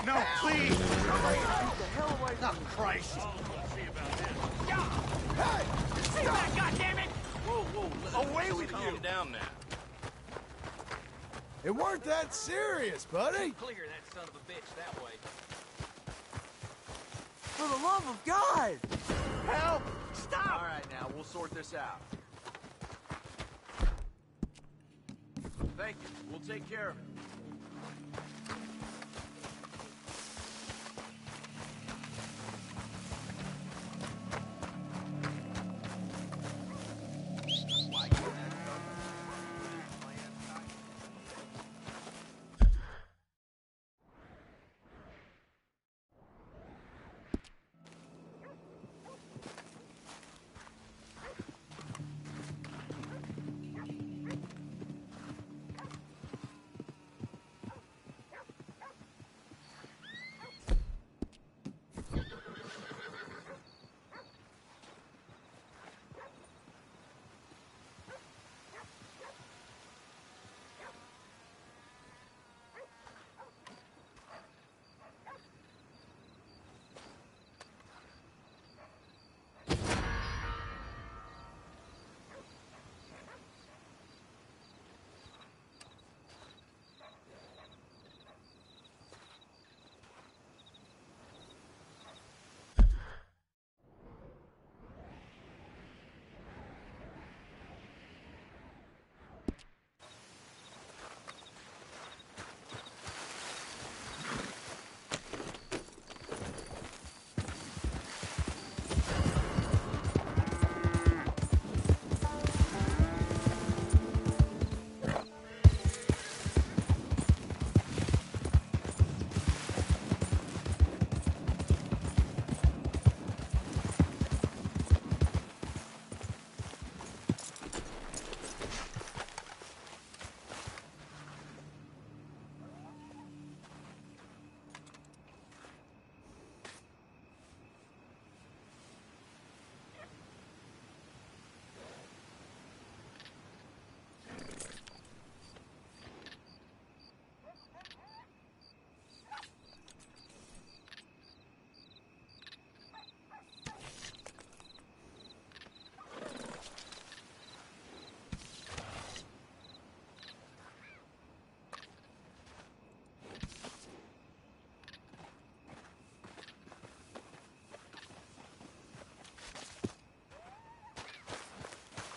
No, please! Somebody beat the hell away from Oh, Christ! Oh, let's see about this. Hey! Take that, goddammit! Whoa, Away with calm you. down now. It weren't that serious, buddy. Clear that son of a bitch that way. For the love of God! Help! Stop! All right, now, we'll sort this out. Thank you. We'll take care of it.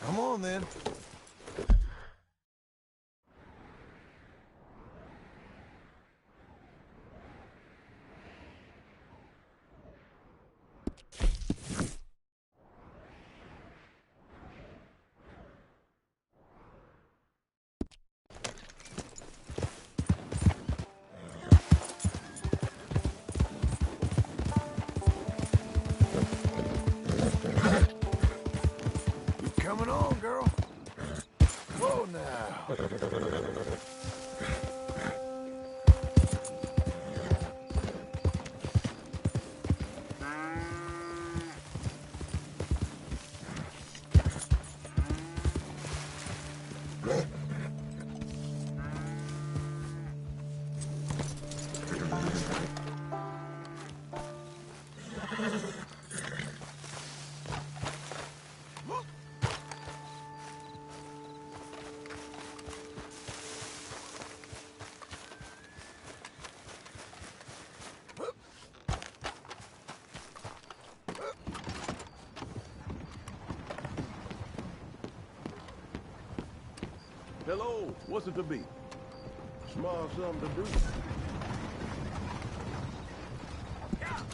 Come on, then. Coming on, girl. Whoa, now. Hello, what's it to be? Small something to do.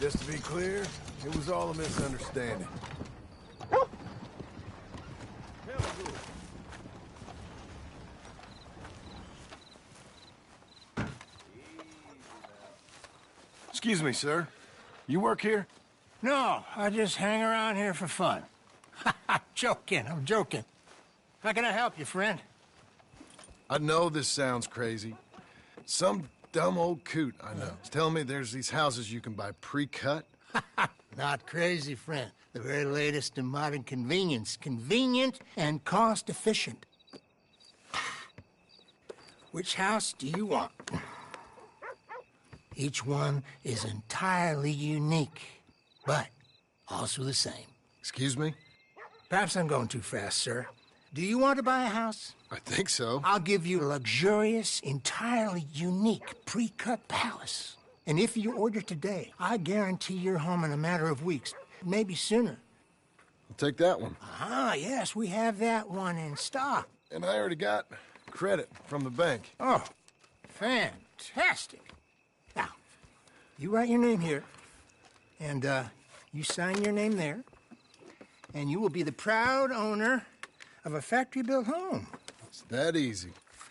Just to be clear, it was all a misunderstanding. Hell good. Excuse me, sir. You work here? No, I just hang around here for fun. I'm joking. How can I help you, friend? I know this sounds crazy. Some dumb old coot I know is telling me there's these houses you can buy pre-cut. Not crazy, friend. The very latest in modern convenience. Convenient and cost-efficient. Which house do you want? Each one is entirely unique, but also the same. Excuse me? Perhaps I'm going too fast, sir. Do you want to buy a house? I think so. I'll give you a luxurious, entirely unique pre-cut palace. And if you order today, I guarantee you're home in a matter of weeks, maybe sooner. I'll take that one. Ah, yes, we have that one in stock. And I already got credit from the bank. Oh, fantastic. Now, you write your name here, and you sign your name there, and you will be the proud owner of a factory-built home. It's that easy.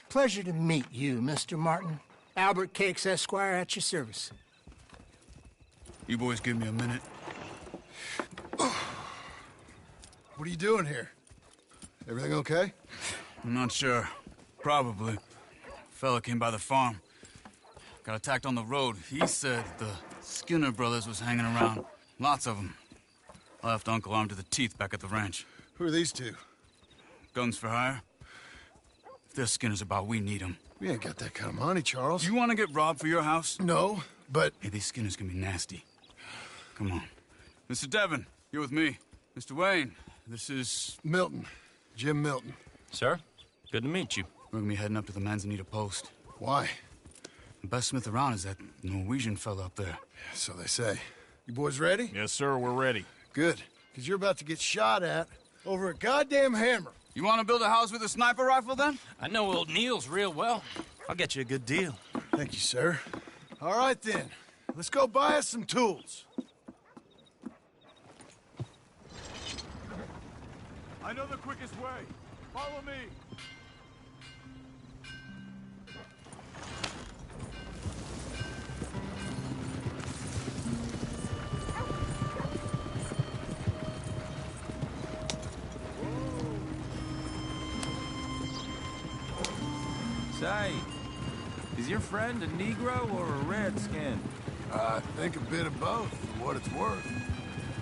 Pleasure to meet you, Mr. Martin. Albert Cakes, Esquire, at your service. You boys give me a minute. What are you doing here? Everything okay? I'm not sure. Probably. Fella came by the farm. Got attacked on the road. He said the Skinner brothers was hanging around. Lots of them. I left Uncle armed to the teeth back at the ranch. Who are these two? Guns for hire? If there's Skinner's about, we need them. We ain't got that kind of money, Charles. You want to get robbed for your house? No, but... Hey, these Skinners can be nasty. Come on. Mr. Devon, you're with me. Mr. Wayne, this is... Milton. Jim Milton. Sir, good to meet you. We're gonna be heading up to the Manzanita post. Why? The best smith around is that Norwegian fella up there. So they say. You boys ready? Yes, sir, we're ready. Good. Because you're about to get shot at over a goddamn hammer. You want to build a house with a sniper rifle, then? I know old Neil's real well. I'll get you a good deal. Thank you, sir. All right, then. Let's go buy us some tools. I know the quickest way. Follow me. Say, is your friend a Negro or a Redskin? I think a bit of both, for what it's worth.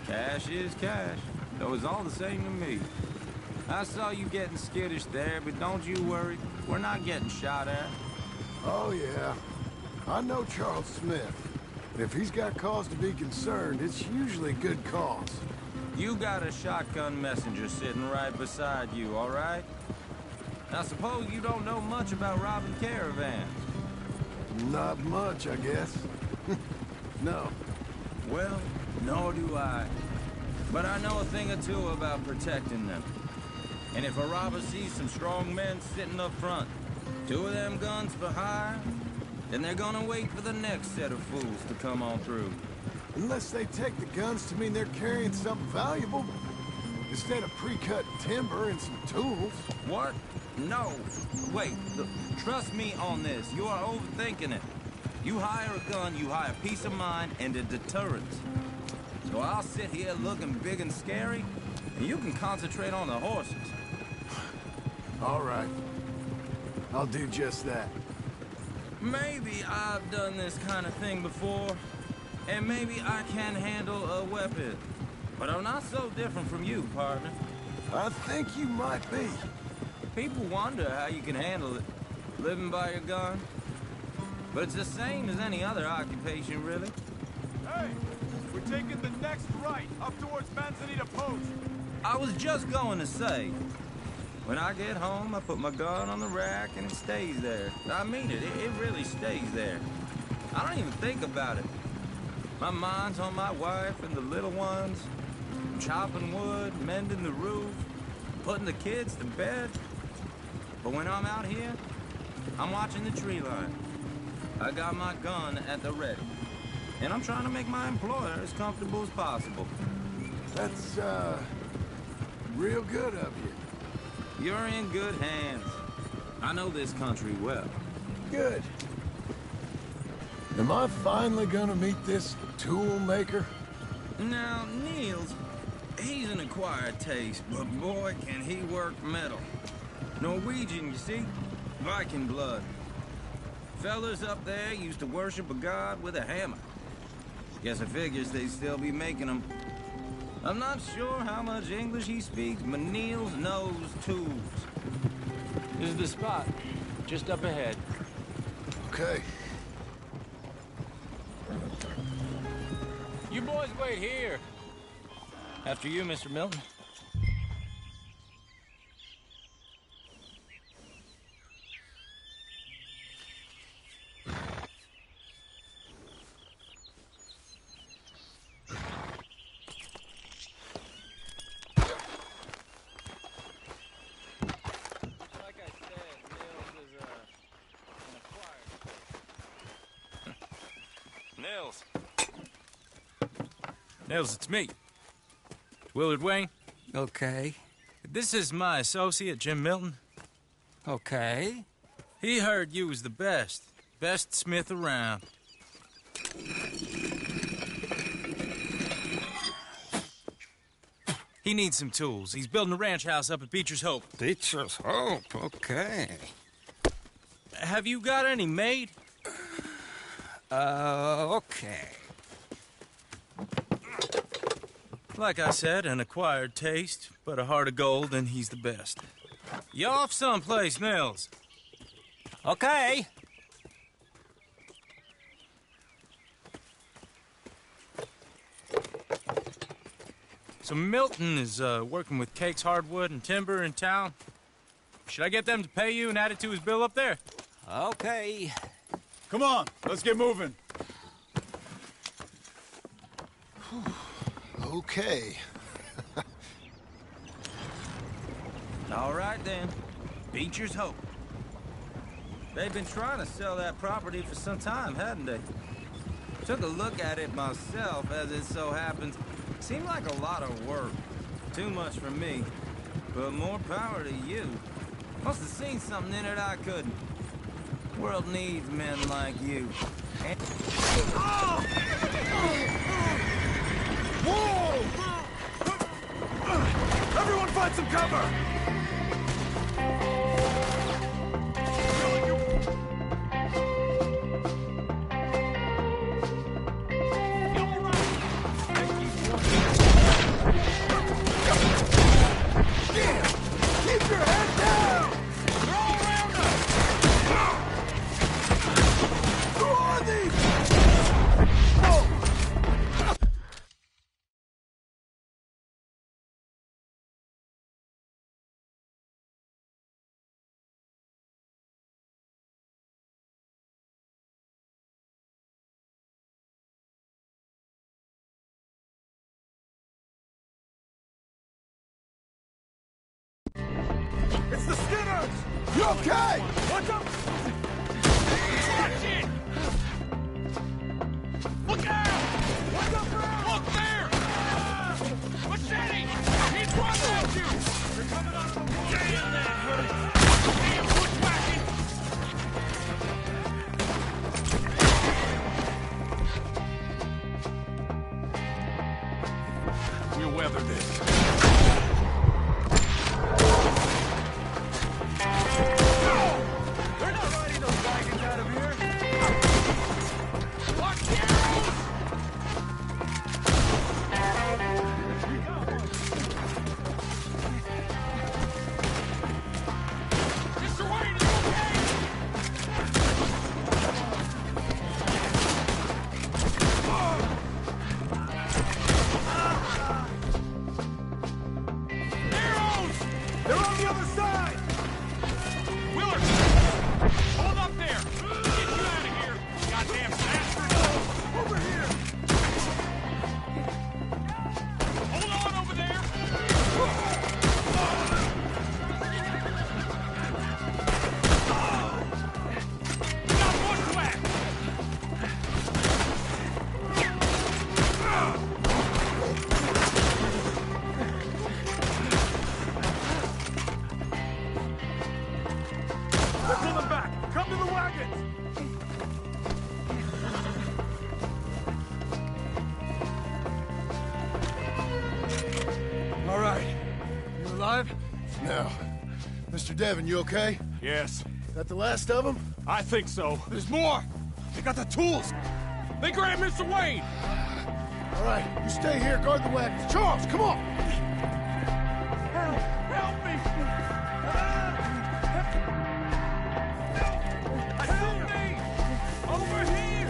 Cash is cash, though it's all the same to me. I saw you getting skittish there, but don't you worry. We're not getting shot at. Oh, yeah. I know Charles Smith. And if he's got cause to be concerned, it's usually good cause. You got a shotgun messenger sitting right beside you, all right? I suppose you don't know much about robbing caravans. Not much, I guess. No. Well, nor do I. But I know a thing or two about protecting them. And if a robber sees some strong men sitting up front, 2 of them guns for hire, then they're gonna wait for the next set of fools to come on through. Unless they take the guns to mean they're carrying something valuable. Instead of pre-cut timber and some tools. What? No. Wait, look, trust me on this. You are overthinking it. You hire a gun, you hire peace of mind and a deterrence. So I'll sit here looking big and scary, and you can concentrate on the horses. All right. I'll do just that. Maybe I've done this kind of thing before, and maybe I can handle a weapon. But I'm not so different from you, partner. I think you might be. People wonder how you can handle it, living by your gun. But it's the same as any other occupation, really. Hey, we're taking the next right, up towards Manzanita Post. I was just going to say, when I get home, I put my gun on the rack and it stays there. I mean it really stays there. I don't even think about it. My mind's on my wife and the little ones, chopping wood, mending the roof, putting the kids to bed. But when I'm out here, I'm watching the tree line. I got my gun at the ready. And I'm trying to make my employer as comfortable as possible. That's, real good of you. You're in good hands. I know this country well. Good. Am I finally gonna meet this tool maker? Now, Niels, he's an acquired taste, but boy, can he work metal. Norwegian, you see? Viking blood. Fellas up there used to worship a god with a hammer. Guess I figures they'd still be making them. I'm not sure how much English he speaks, but Niels knows tools. This is the spot, just up ahead. Okay. boys wait here. After you, Mr. Milton. Nils. Nils, it's me. Willard Wayne. Okay. This is my associate, Jim Milton. Okay. He heard you was the best. Best smith around. He needs some tools. He's building a ranch house up at Beecher's Hope. Beecher's Hope, okay. Have you got any made? Okay. Like I said, an acquired taste, but a heart of gold, and he's the best. You off someplace, Nils? Okay. So Milton is working with Cake's Hardwood and Timber in town. Should I get them to pay you and add it to his bill up there? Okay. Come on, let's get moving. Okay. All right, then. Beecher's Hope. They've been trying to sell that property for some time, hadn't they? Took a look at it myself, as it so happens. Seemed like a lot of work. Too much for me. But more power to you. Must have seen something in it I couldn't. World needs men like you. And Whoa! Everyone find some cover! Keep your head down! They're all around us! Who are these? It's the Skinners! You okay? Watch out! Watch it! Look out! Watch out, Brown! Look there! Machete! He's running at you! They're coming out of the woods! Damn that hurt! Damn bushwhacking! We'll weather this. They're not riding those wagons out of here! Watch the arrows! Mr. Wayne, is it okay? Arrows! They're on the other side! Willard! Hold up there! Get you out of here, goddamn bastard! Over here! Hold on over there! Got bushwhacked! They're pulling back! Come to the wagons! All right. You alive? No. Mr. Devon, you okay? Yes, That the last of them? I think so. There's more! They got the tools! They grabbed Mr. Wayne! All right, you stay here, guard the wagons. Charles, come on! Help me! Help me! Over here!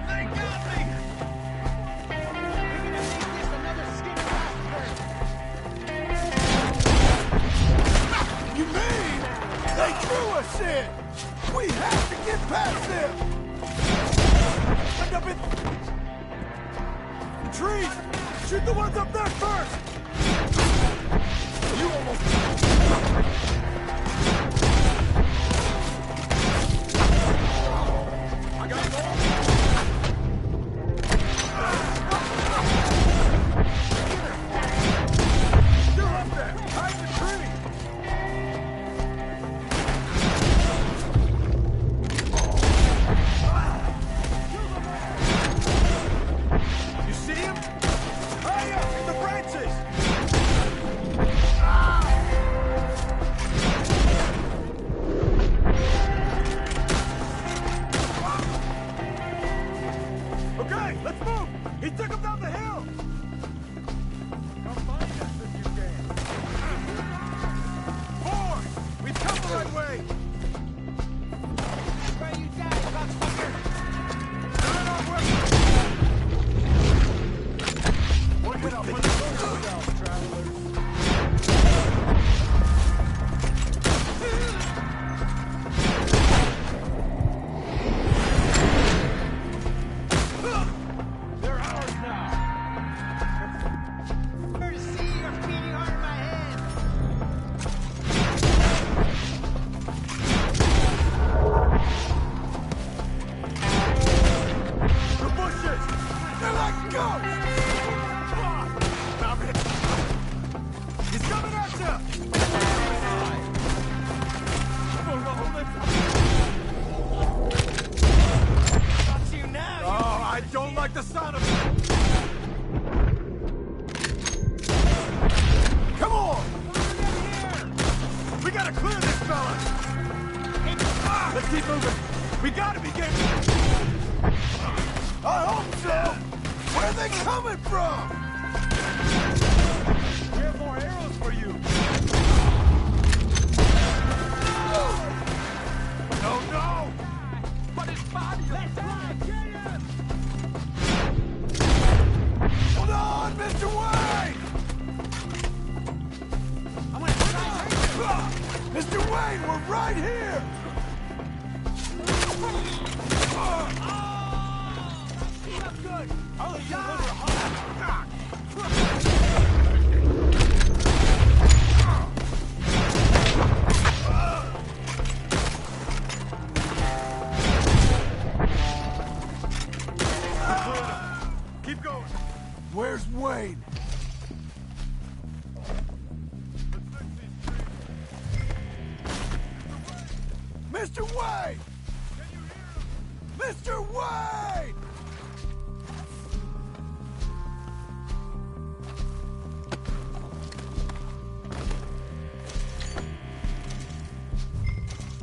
They got me! Shit! We have to get past them! End up in the trees! Shoot the ones up there first! You almost... I got it all! You're up there! Hide the tree! You see him? Hurry up! In the branches! Okay, let's move! He took him down the hill! Come find us if you can. 4! We've come the right way! Where you die, cocksucker? Turn on weapons! Work it up for the yourself, travelers. They're ours now! Where to see you're beating hard in my head. The bushes! They're like ghosts! Stop it! He's coming at you! Got you now. Oh, I don't like the sound of it! Come on! We gotta clear this fella! Let's keep moving! We gotta be getting... I hope so! Where are they coming from? We have more arrows for you! No, no! But his body... Let's die! Get him! Hold on, Mr. Wayne! I'm gonna try Mr. Wayne, we're right here! Not good. I'll let you deliver a hot... Keep going. Where's Wayne? Mr. Wayne! Mr. Wayne!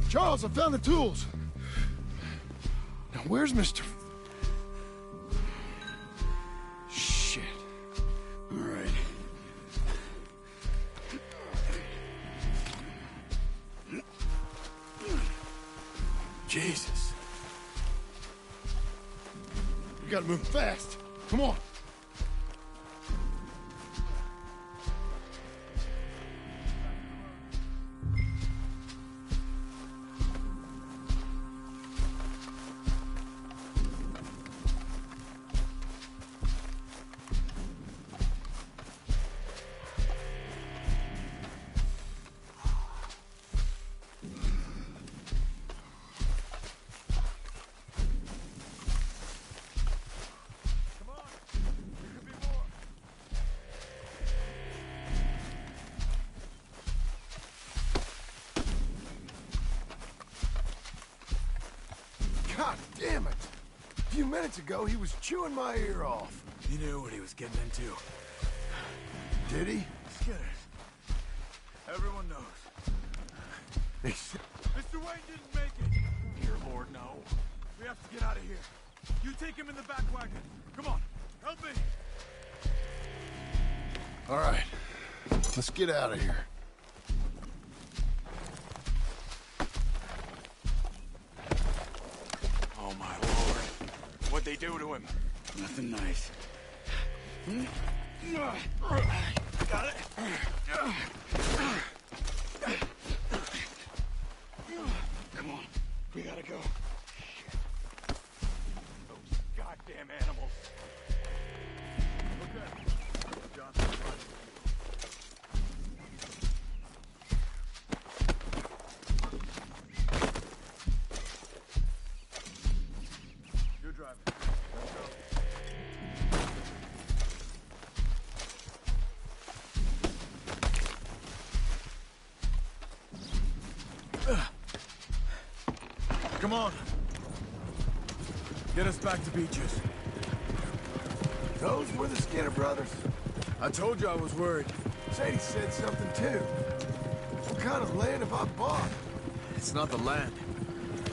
Charles, I found the tools. Now, where's Mr. Shit. All right. Jesus. We gotta move fast. Come on. God damn it! A few minutes ago, he was chewing my ear off. He knew what he was getting into. Did he? Skinner. Everyone knows. Mr. Wayne didn't make it. Dear Lord, no. We have to get out of here. You take him in the back wagon. Come on, help me. All right. Let's get out of here. Oh, my Lord. What'd they do to him? Nothing nice. Got it. We gotta go. Those goddamn animals. You're driving. Come on. Get us back to Beaches. Those were the Skinner brothers. I told you I was worried. Sadie said something too. What kind of land have I bought? It's not the land.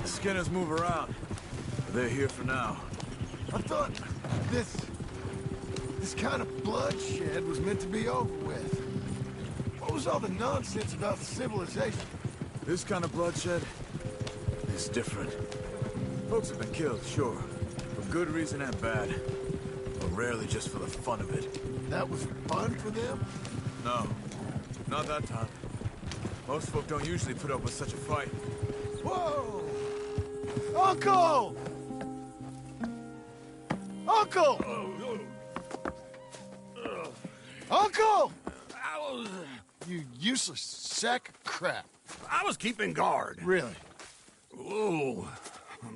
The Skinners move around. They're here for now. I thought this kind of bloodshed was meant to be over with. What was all the nonsense about civilization? This kind of bloodshed is different. Folks have been killed, sure. For good reason and bad. But rarely just for the fun of it. That was fun for them? No. Not that time. Most folk don't usually put up with such a fight. Whoa! Uncle! Uncle! Uncle! You useless sack of crap. I was keeping guard. Really? Whoa.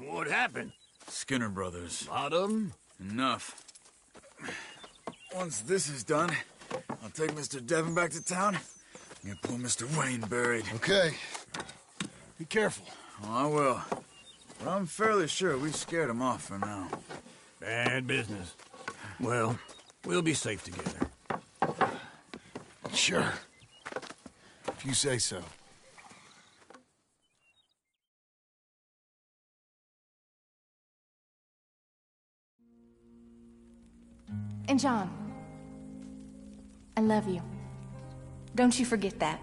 What happened? Skinner brothers. Lot of them? Enough. Once this is done, I'll take Mr. Devon back to town and get poor Mr. Wayne buried. Okay. Be careful. Oh, I will. But I'm fairly sure we scared him off for now. Bad business. Well, we'll be safe together. Sure. If you say so. And John, I love you. Don't you forget that.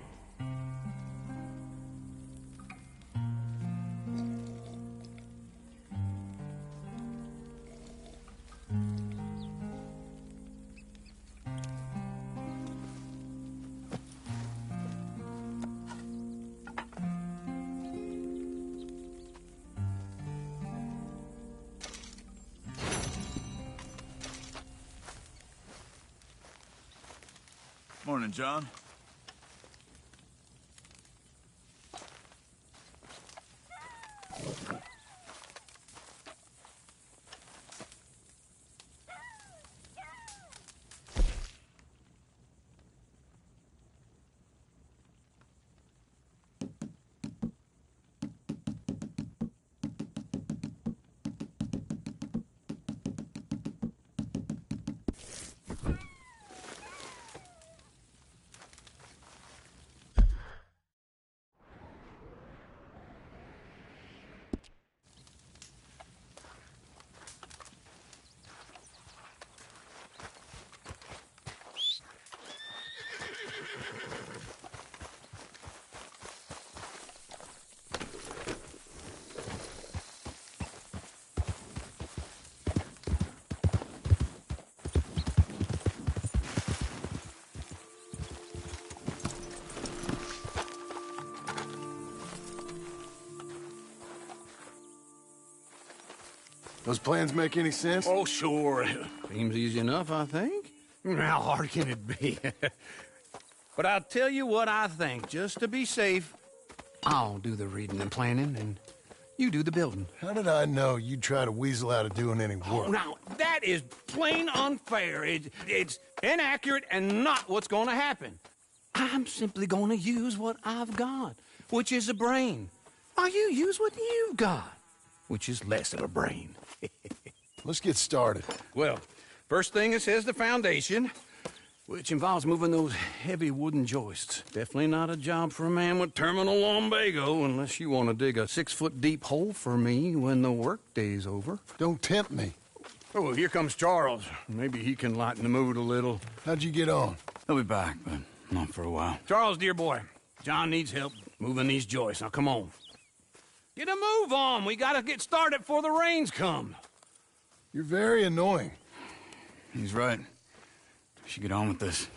Morning, John. Those plans make any sense? Oh, sure. Seems easy enough, I think. How hard can it be? But I'll tell you what I think. Just to be safe, I'll do the reading and planning, and you do the building. How did I know you'd try to weasel out of doing any Oh, work? now, that is plain unfair. It's inaccurate and not what's going to happen. I'm simply going to use what I've got, which is a brain. While you use what you've got, which is less of a brain. Let's get started. Well, first thing it says the foundation, which involves moving those heavy wooden joists. Definitely not a job for a man with terminal lumbago unless you want to dig a 6-foot deep hole for me when the workday's over. Don't tempt me. Oh, here comes Charles. Maybe he can lighten the mood a little. How'd you get on? He'll be back, but not for a while. Charles, dear boy, John needs help moving these joists. Now, come on. Get a move on. We gotta get started before the rains come. You're very annoying. He's right. We should get on with this.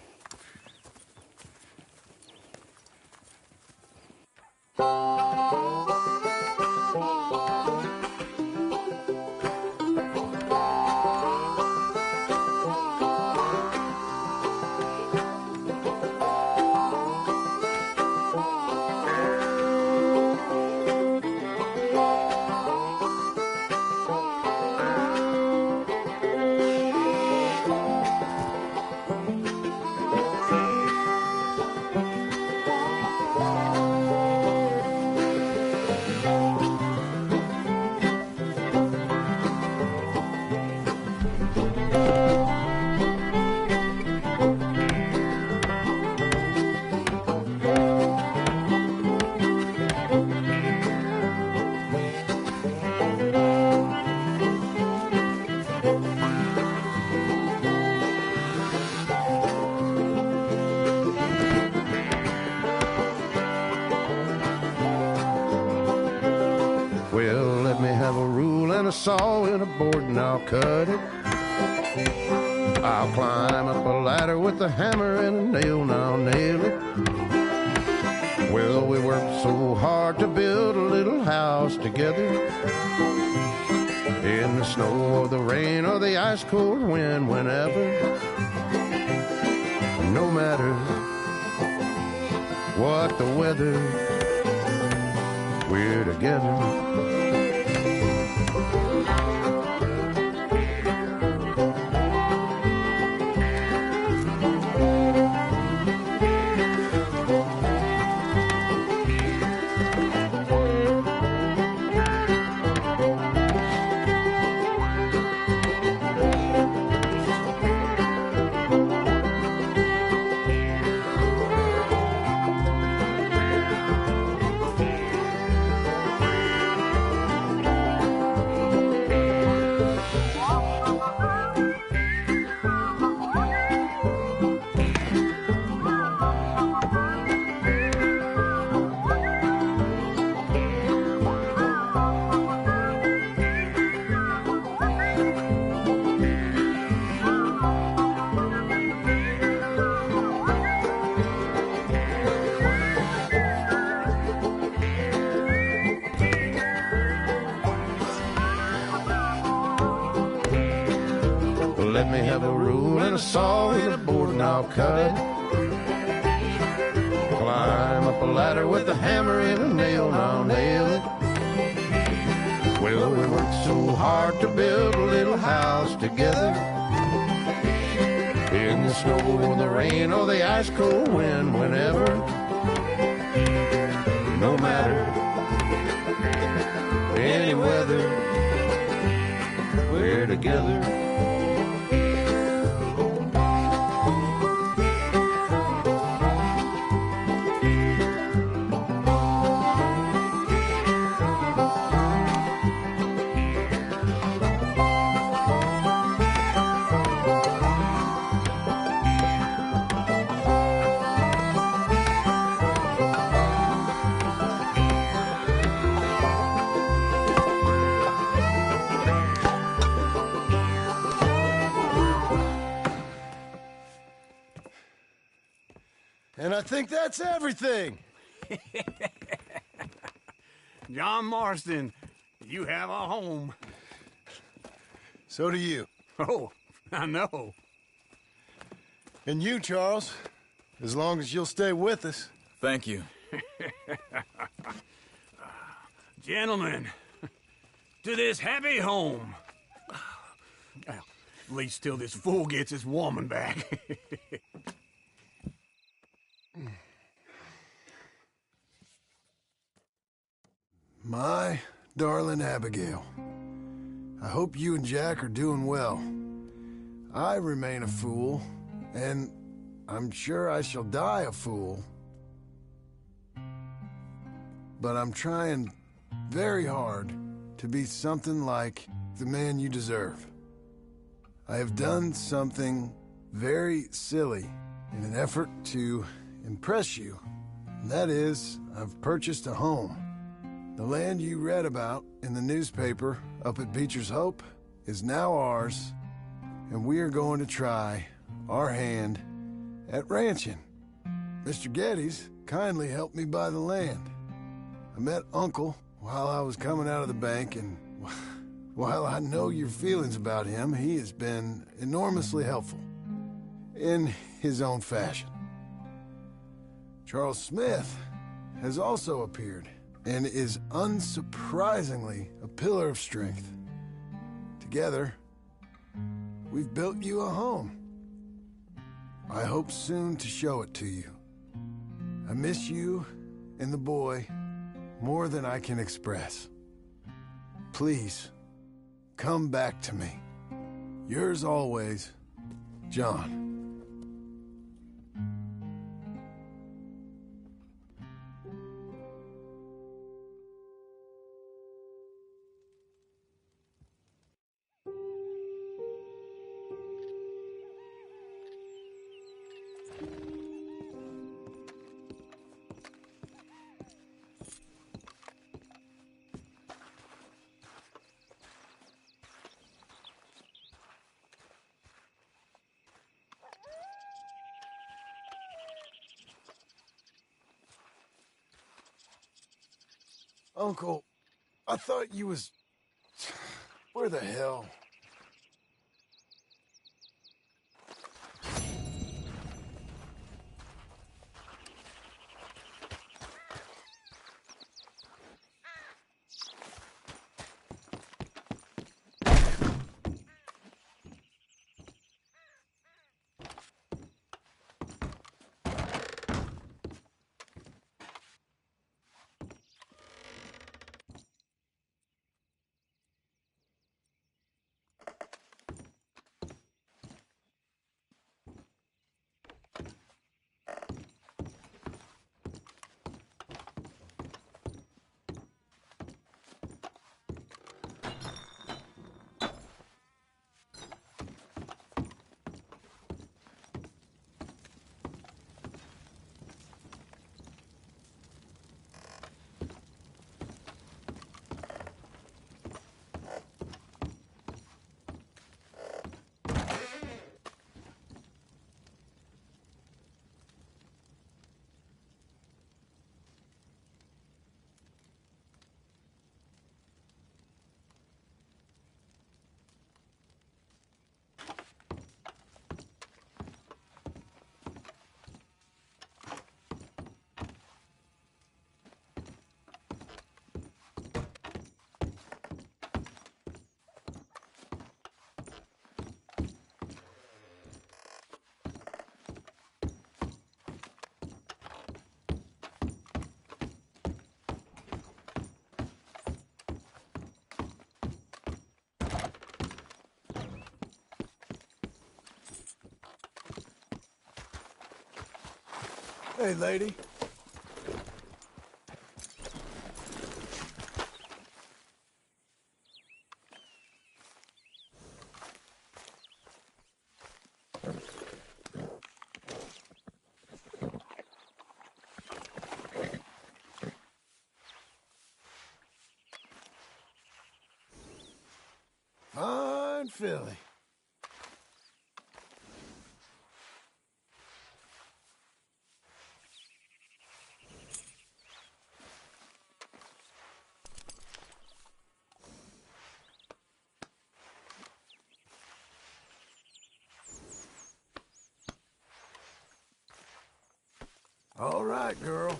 Well, let me have a rule and a saw and a board and I'll cut it. I'll climb up a ladder with a hammer and a nail and I'll nail it. Well, we worked so hard to build a little house together. In the snow or the rain or the ice cold wind, whenever. No matter what the weather, we're together. Let me have a rule and a saw and a board and I'll cut. Climb up a ladder with a hammer and a nail and I'll nail it. Well, we worked so hard to build a little house together. In the snow or the rain or the ice cold wind, whenever. No matter any weather, we're together. And I think that's everything. John Marston, you have a home. So do you. Oh, I know. And you, Charles, as long as you'll stay with us. Thank you. Gentlemen, to this happy home. Well, at least till this fool gets his woman back. My darling Abigail, I hope you and Jack are doing well. I remain a fool, and I'm sure I shall die a fool. But I'm trying very hard to be something like the man you deserve. I have done something very silly in an effort to impress you. And that is, I've purchased a home. The land you read about in the newspaper up at Beecher's Hope is now ours, and we are going to try our hand at ranching. Mr. Geddes kindly helped me buy the land. I met Uncle while I was coming out of the bank, and while I know your feelings about him, he has been enormously helpful in his own fashion. Charles Smith has also appeared and is unsurprisingly a pillar of strength. Together, we've built you a home. I hope soon to show it to you. I miss you and the boy more than I can express. Please, come back to me. Yours always, John. Uncle, I thought you was... Where the hell? Hey, lady. Fine filly. All right, girl.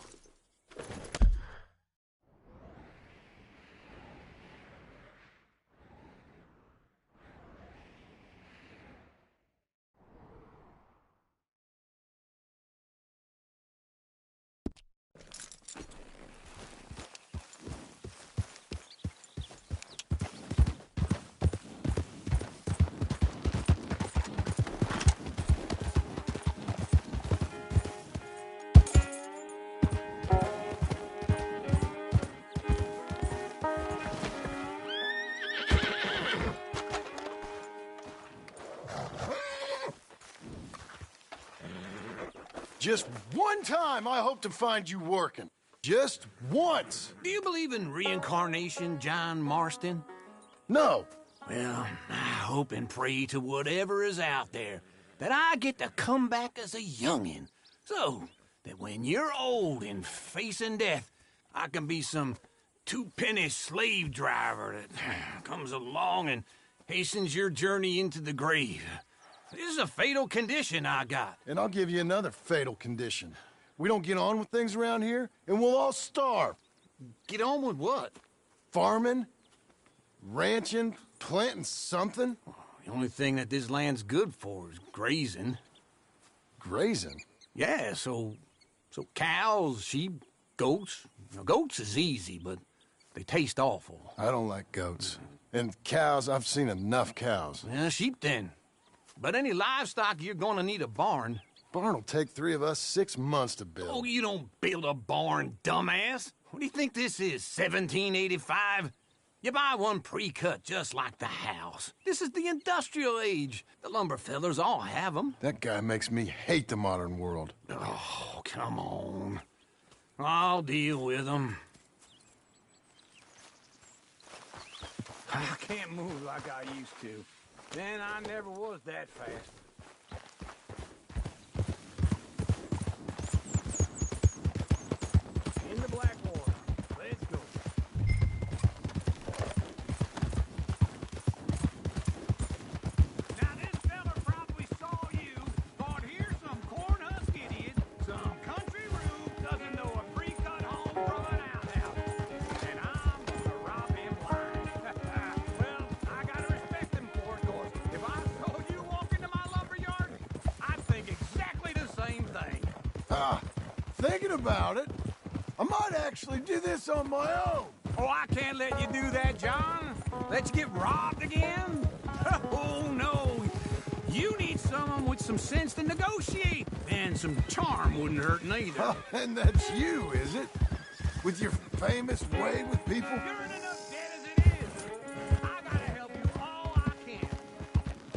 Just one time I hope to find you working. Just once. Do you believe in reincarnation, John Marston? No. Well, I hope and pray to whatever is out there that I get to come back as a youngin', so that when you're old and facing death, I can be some two-penny slave driver that comes along and hastens your journey into the grave. This is a fatal condition I got. And I'll give you another fatal condition. We don't get on with things around here, and we'll all starve. Get on with what? Farming, ranching, planting something. The only thing that this land's good for is grazing. Grazing? Yeah, so cows, sheep, goats. Now, goats is easy, but they taste awful. I don't like goats. And cows, I've seen enough cows. Yeah, sheep then. But any livestock, you're gonna need a barn. Barn will take 3 of us 6 months to build. Oh, you don't build a barn, dumbass. What do you think this is, 1785? You buy one pre-cut just like the house. This is the industrial age. The lumber fellers all have them. That guy makes me hate the modern world. Oh, come on. I'll deal with them. I can't move like I used to. Man, I never was that fast. In the Blackwater. Let's go. Now, this fella probably saw you, thought here's some corn-husk idiot, some country rube doesn't know a pre-cut home from an outhouse. And I'm gonna rob him blind. Well, I gotta respect him for it, 'cause if I saw you walk into my lumber yard, I'd think exactly the same thing. Thinking about it, I might actually do this on my own. Oh, I can't let you do that, John. Let you get robbed again? Oh, no. You need someone with some sense to negotiate. And some charm wouldn't hurt neither. And that's you, is it? With your famous way with people? You're in enough debt as it is. I gotta help you all I can.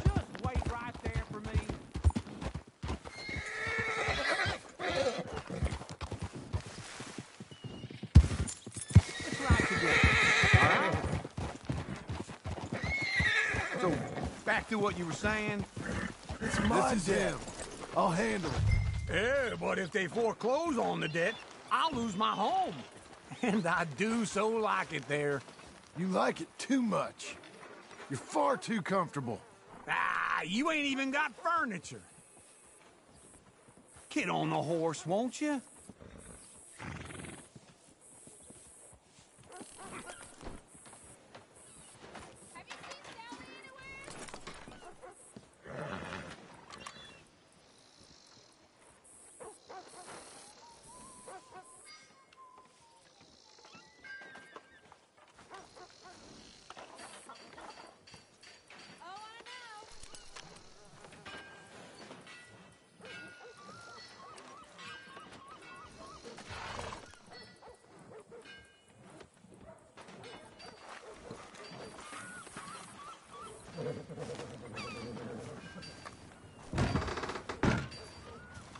Just wait right there for me. It's right together. All right? So, back to what you were saying. It's my debt. I'll handle it. Yeah, but if they foreclose on the debt, I'll lose my home. And I do so like it there. You like it too much. You're far too comfortable. Ah, you ain't even got furniture. Get on the horse, won't you?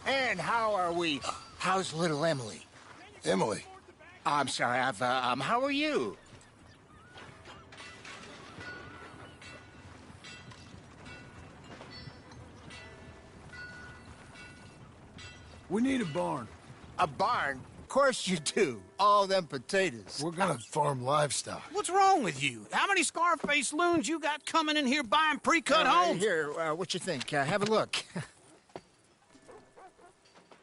And how are we? How's little Emily? Emily. I'm sorry, how are you? We need a barn. A barn? Of course you do. All them potatoes. We're gonna farm livestock. What's wrong with you? How many Scarface loons you got coming in here buying pre-cut homes? Here, what you think? Have a look.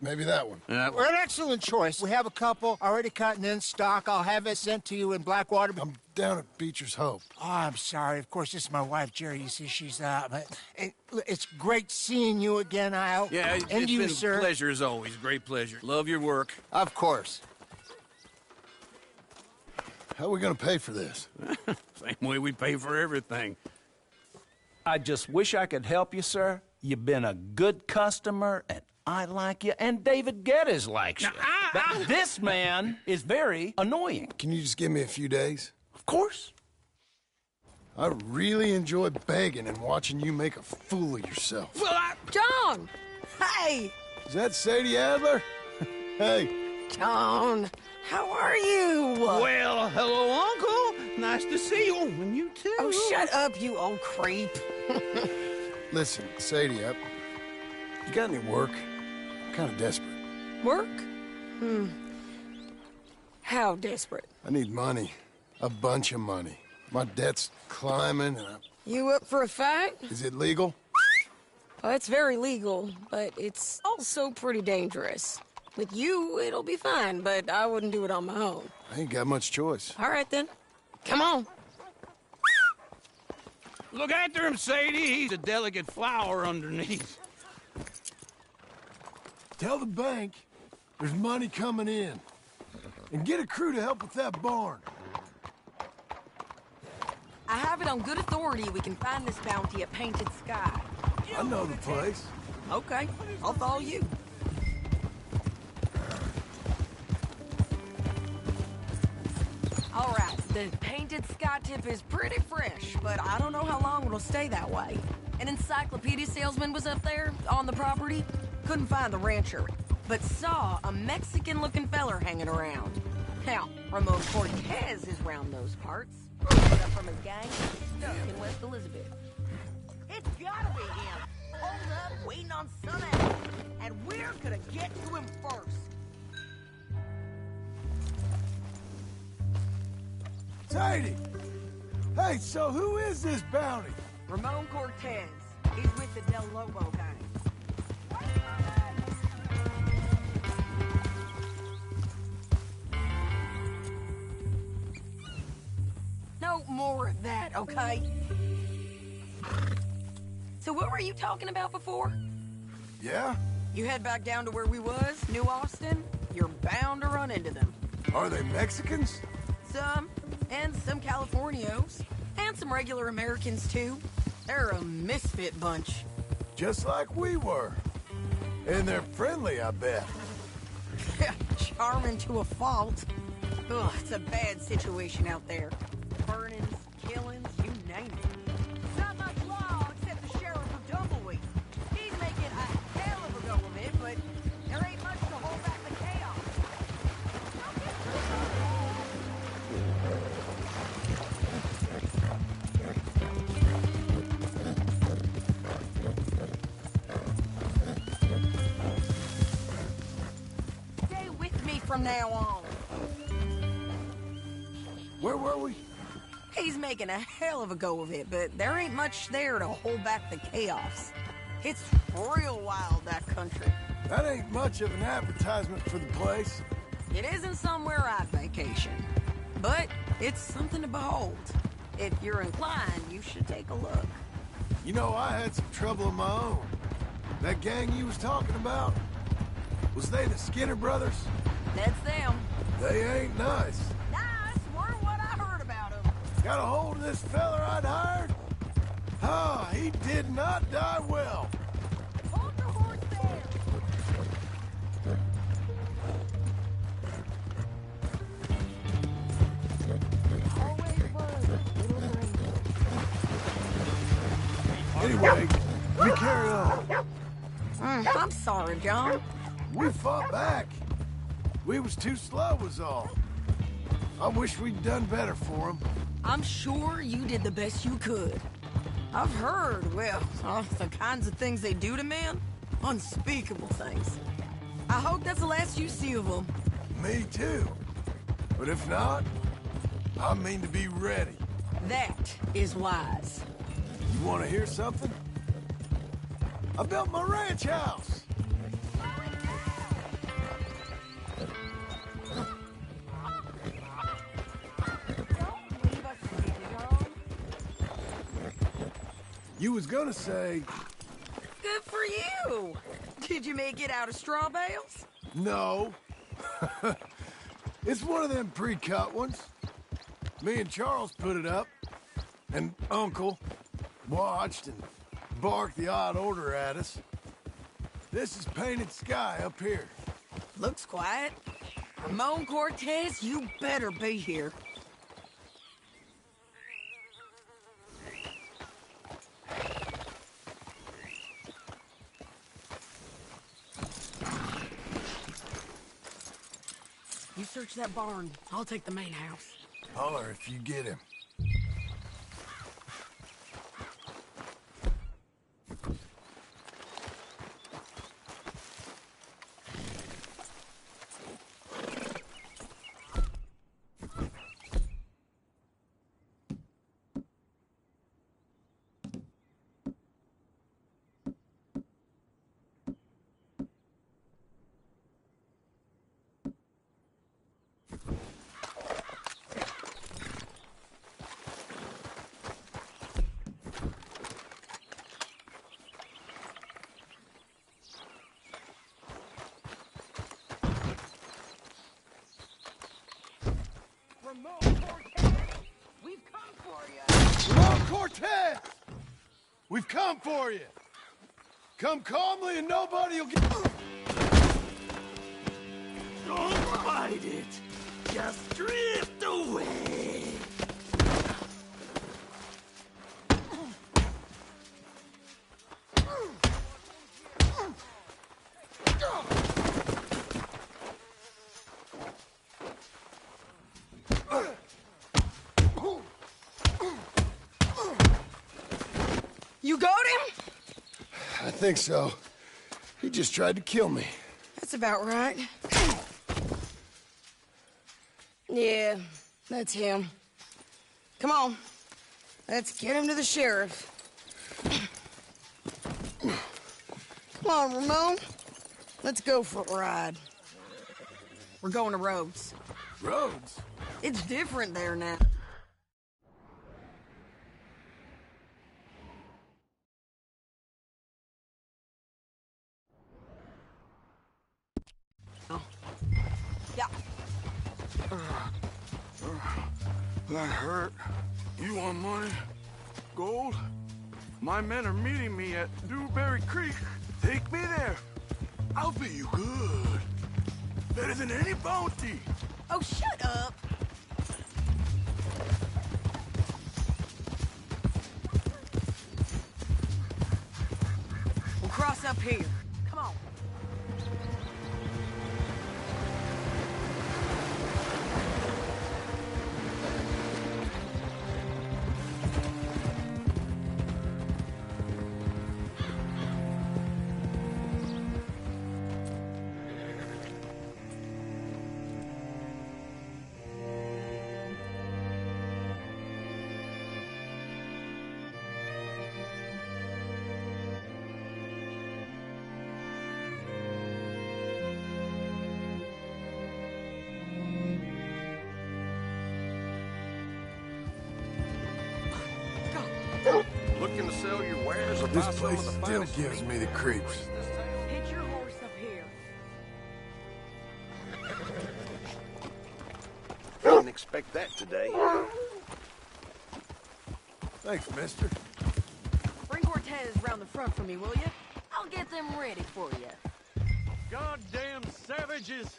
Maybe that one. We're an excellent choice. We have a couple already cut and in stock. I'll have it sent to you in Blackwater. I'm down at Beecher's Hope. Oh, I'm sorry. Of course, this is my wife, Jerry. You see, she's it's great seeing you again, Al. Yeah, and it's you, been sir. a pleasure as always. Great pleasure. Love your work. Of course. How are we gonna pay for this? Same way we pay for everything. I just wish I could help you, sir. You've been a good customer, and I like you, and David Geddes likes you. But this man is very annoying. Can you just give me a few days? Of course. I really enjoy begging and watching you make a fool of yourself. Well, John! Hey! Is that Sadie Adler? Hey. John, how are you? Well, hello, Uncle. Nice to see you. And you too. Oh, shut up, you old creep. Listen, Sadie, you got any work? I'm kind of desperate. Work? How desperate? I need money. A bunch of money. My debt's climbing, and You up for a fight? Is it legal? Well, it's very legal, but it's also pretty dangerous. With you, it'll be fine, but I wouldn't do it on my own. I ain't got much choice. All right, then. Come on. Look after him, Sadie. He's a delicate flower underneath. Tell the bank there's money coming in. And get a crew to help with that barn. I have it on good authority we can find this bounty at Painted Sky. I know the place. Okay, I'll follow you. All right, the Painted Sky tip is pretty fresh, but I don't know how long it'll stay that way. An encyclopedia salesman was up there on the property. Couldn't find the rancher, but saw a Mexican-looking feller hanging around. Now, Ramon Cortez is round those parts. Split up from his gang, stuck in West Elizabeth. It's gotta be him. Hold up, waiting on some ass. And we're gonna get to him first. Sadie! Hey, so who is this bounty? Ramon Cortez. He's with the Del Lobo gang. No more of that, okay? So what were you talking about before? Yeah? You head back down to where we was, New Austin, you're bound to run into them. Are they Mexicans? Some, and some Californios, and some regular Americans too. They're a misfit bunch. Just like we were. And they're friendly, I bet. Charming to a fault. Ugh, it's a bad situation out there. Burnings, killings, you name it. Not much law except the sheriff of Dumbleweed. He's making a hell of a go of it, but there ain't much to hold back the chaos. Stay with me from now on. Where were we? He's making a hell of a go of it, but there ain't much there to hold back the chaos. It's real wild, that country. That ain't much of an advertisement for the place. It isn't somewhere I'd vacation, but it's something to behold. If you're inclined, you should take a look. You know, I had some trouble of my own. That gang you was talking about, was they the Skinner brothers? That's them. They ain't nice. Nice were what I heard about them. Got a hold of this feller I'd hired? Ah, he did not die well. Hold your horse there. Always Anyway, we carry on. I'm sorry, John. We fought back. We was too slow was all. I wish we'd done better for them. I'm sure you did the best you could. I've heard, well, the kinds of things they do to men. Unspeakable things. I hope that's the last you see of them. Me too. But if not, I mean to be ready. That is wise. You want to hear something? I built my ranch house. You was gonna say... Good for you! Did you make it out of straw bales? No. It's one of them pre-cut ones. Me and Charles put it up. And Uncle watched and barked the odd order at us. This is Painted Sky up here. Looks quiet. Ramon Cortez, you better be here. You search that barn. I'll take the main house. Holler if you get him. We've come for you. Ramon Cortez! We've come for you. Come calmly and nobody will get... Don't fight it. Just drift away. You got him? I think so. He just tried to kill me. That's about right. Yeah, that's him. Come on. Let's get him to the sheriff. Come on, Ramon. Let's go for a ride. We're going to Rhodes. Rhodes? It's different there now. Yeah. That hurt. You want money? Gold? My men are meeting me at Dewberry Creek. Take me there. I'll pay you good. Better than any bounty. Oh, shut up. We'll cross up here. Come on. Looking to sell your wares or buy This some place of the still finest gives me the creeps. Hitch your horse up here. Didn't expect that today. Thanks, mister. Bring Cortez round the front for me, will you? I'll get them ready for you. Goddamn savages!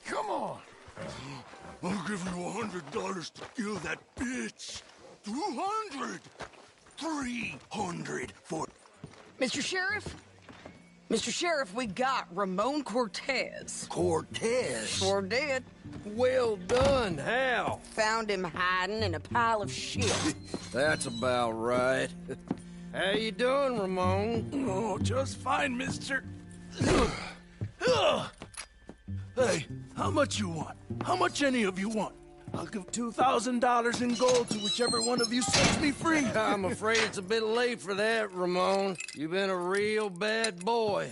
Come on. I'll give you $100 to kill that bitch. 200. 300 for... Mr. Sheriff? Mr. Sheriff, we got Ramon Cortez. Cortez? Sure did. Well done, Hal. Found him hiding in a pile of shit. That's about right. How you doing, Ramon? Oh, just fine, mister. Hey, how much you want? How much any of you want? I'll give $2,000 in gold to whichever one of you sets me free. I'm afraid it's a bit late for that, Ramon. You've been a real bad boy.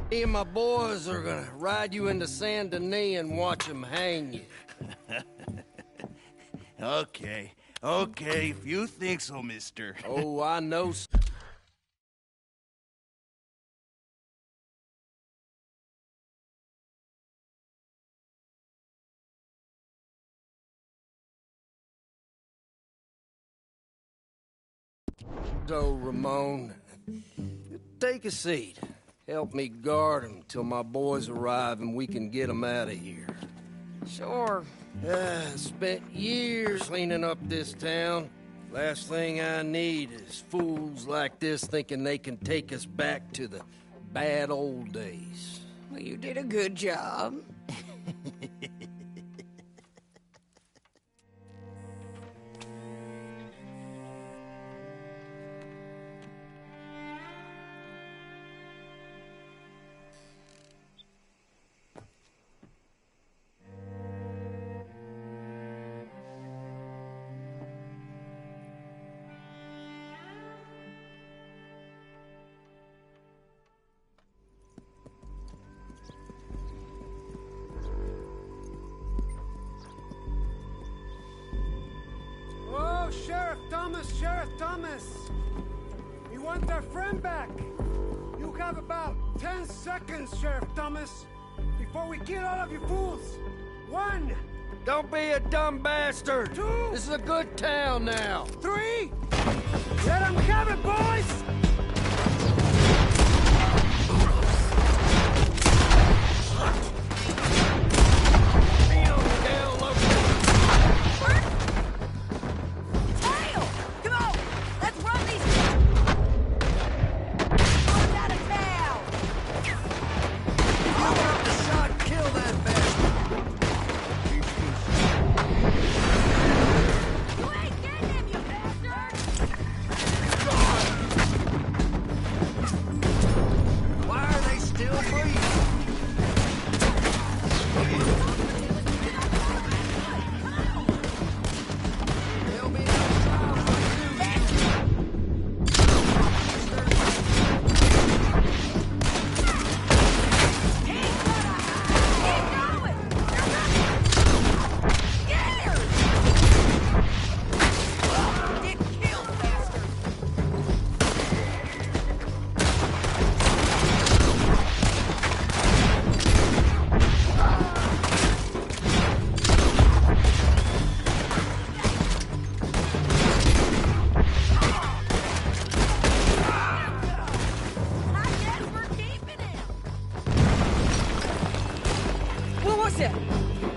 Me and my boys are gonna ride you into Saint Denis and watch them hang you. Okay, if you think so, mister. Oh, I know. So, Ramon, take a seat. Help me guard him till my boys arrive and we can get them out of here. Sure. Spent years cleaning up this town. Last thing I need is fools like this thinking they can take us back to the bad old days. Well, you did a good job. Oh, Sheriff Thomas! We want our friend back! You have about 10 seconds, Sheriff Thomas, before we kill all of you fools! 1! Don't be a dumb bastard! 2! This is a good town now! 3! Let them have it, boys!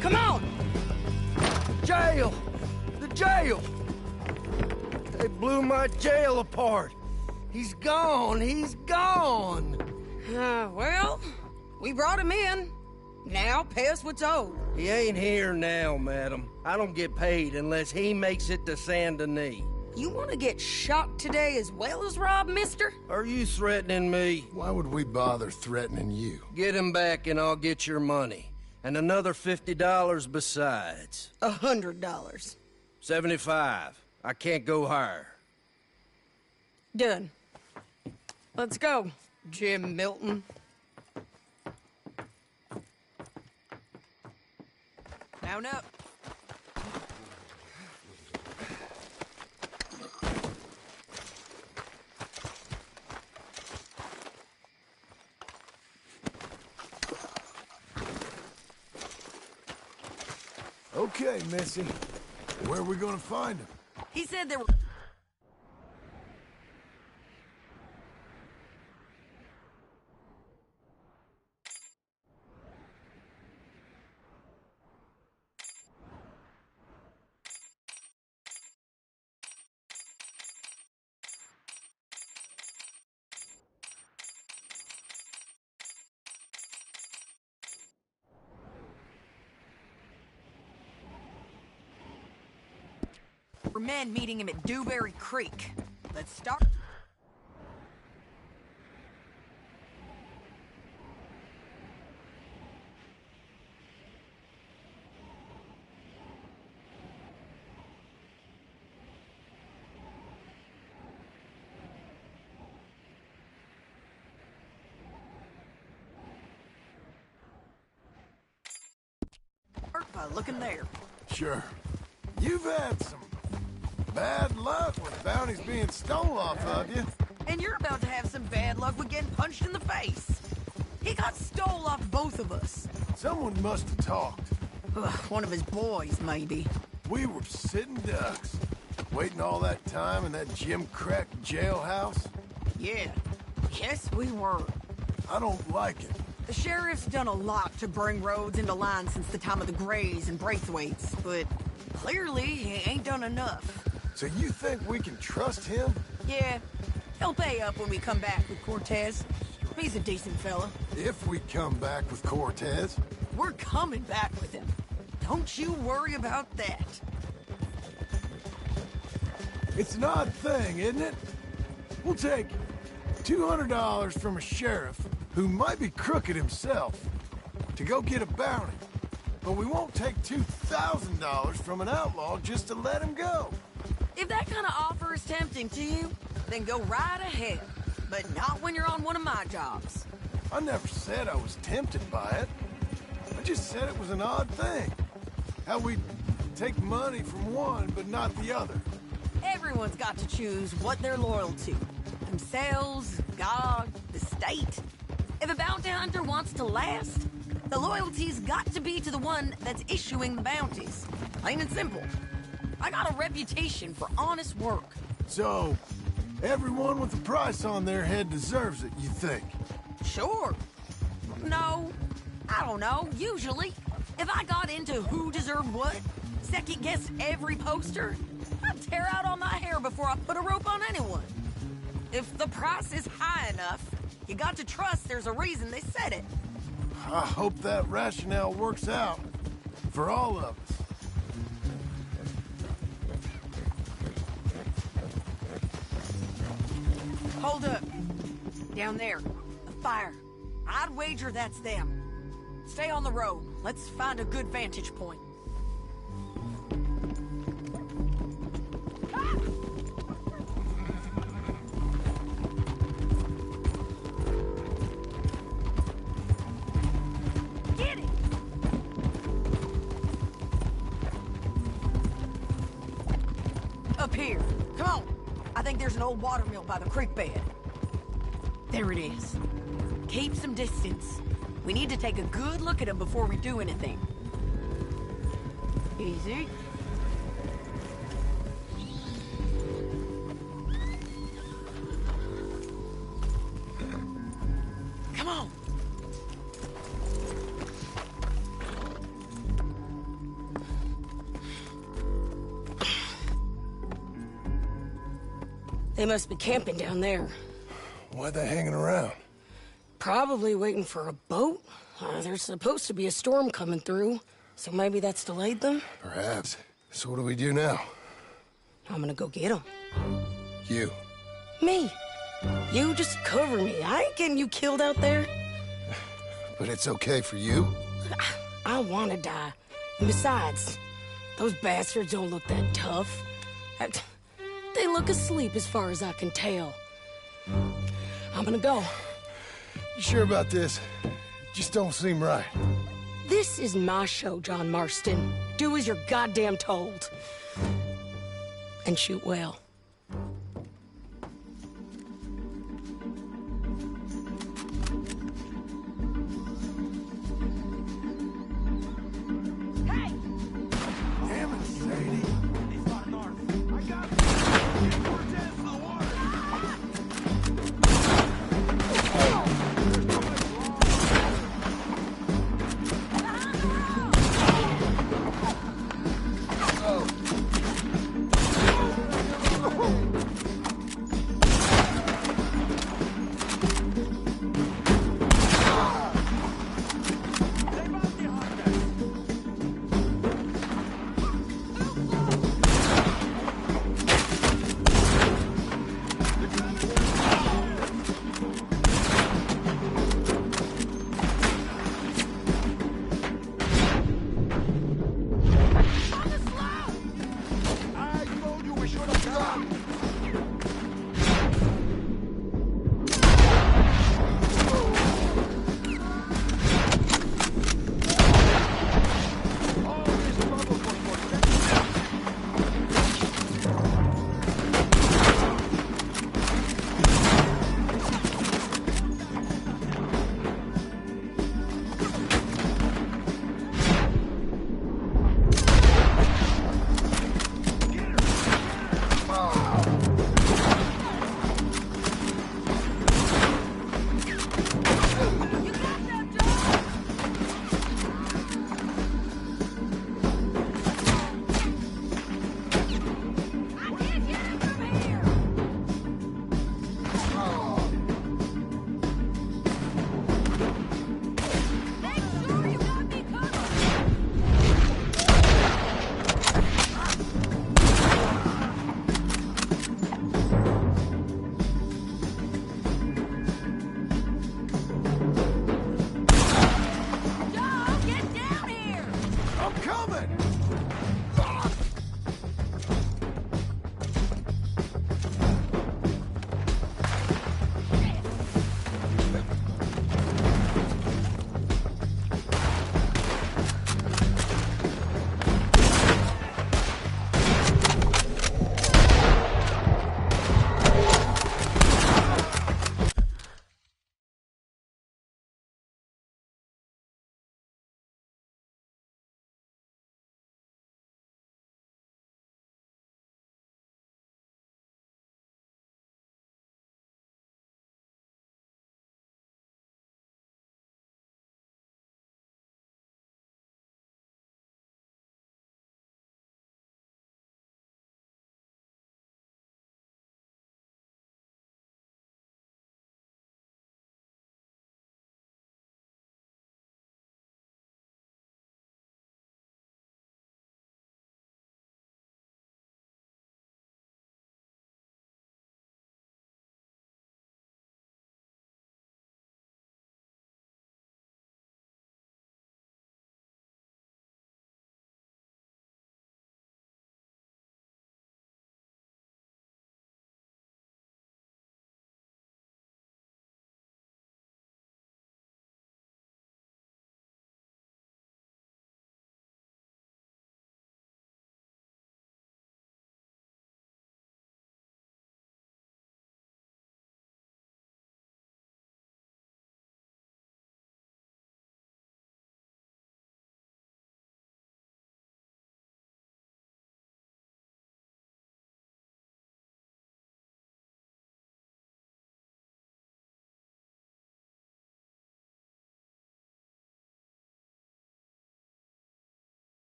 Come on! Jail! The jail! They blew my jail apart. He's gone! He's gone! Well, we brought him in. Now pay us what's owed. He ain't here now, madam. I don't get paid unless he makes it to Saint Denis. You want to get shot today as well as rob, mister? Are you threatening me? Why would we bother threatening you? Get him back and I'll get your money. And another $50 besides. $100. 75. I can't go higher. Done. Let's go, Jim Milton. Down up. Okay, Missy. Where are we gonna find him? He said there were... men meeting him at Dewberry Creek. Let's start. looking there. Sure. You've had some bad luck with bounties being stole off of you. And you're about to have some bad luck with getting punched in the face. He got stole off both of us. Someone must have talked. Ugh, one of his boys, maybe. We were sitting ducks, waiting all that time in that gim-crack jailhouse. Yeah. Yes, we were. I don't like it. The sheriff's done a lot to bring roads into line since the time of the Grays and Braithwaites, but clearly he ain't done enough. So you think we can trust him? Yeah. He'll pay up when we come back with Cortez. He's a decent fella. If we come back with Cortez. We're coming back with him. Don't you worry about that. It's an odd thing, isn't it? We'll take $200 from a sheriff who might be crooked himself to go get a bounty. But we won't take $2,000 from an outlaw just to let him go. If that kind of offer is tempting to you, then go right ahead. But not when you're on one of my jobs. I never said I was tempted by it. I just said it was an odd thing. How we take money from one but not the other. Everyone's got to choose what they're loyal to. Themselves, God, the state. If a bounty hunter wants to last, the loyalty's got to be to the one that's issuing the bounties. Plain and simple. I got a reputation for honest work. So, everyone with a price on their head deserves it, you think? Sure. No, I don't know, usually. If I got into who deserved what, second-guessed every poster, I'd tear out all my hair before I put a rope on anyone. If the price is high enough, you got to trust there's a reason they said it. I hope that rationale works out for all of us. Hold up. Down there. A fire. I'd wager that's them. Stay on the road. Let's find a good vantage point. Get it! Up here. Come on. I think there's an old water mill by the creek bed. There it is. Keep some distance. We need to take a good look at him before we do anything. Easy. Come on. They must be camping down there. Why are they hanging around? Probably waiting for a boat. There's supposed to be a storm coming through, so maybe that's delayed them? Perhaps. So what do we do now? I'm gonna go get them. You. Me. You just cover me. I ain't getting you killed out there. But it's okay for you? I wanna die. And besides, those bastards don't look that tough. They look asleep as far as I can tell. I'm gonna go. You sure about this? Just don't seem right. This is my show, John Marston. Do as you're goddamn told. And shoot well.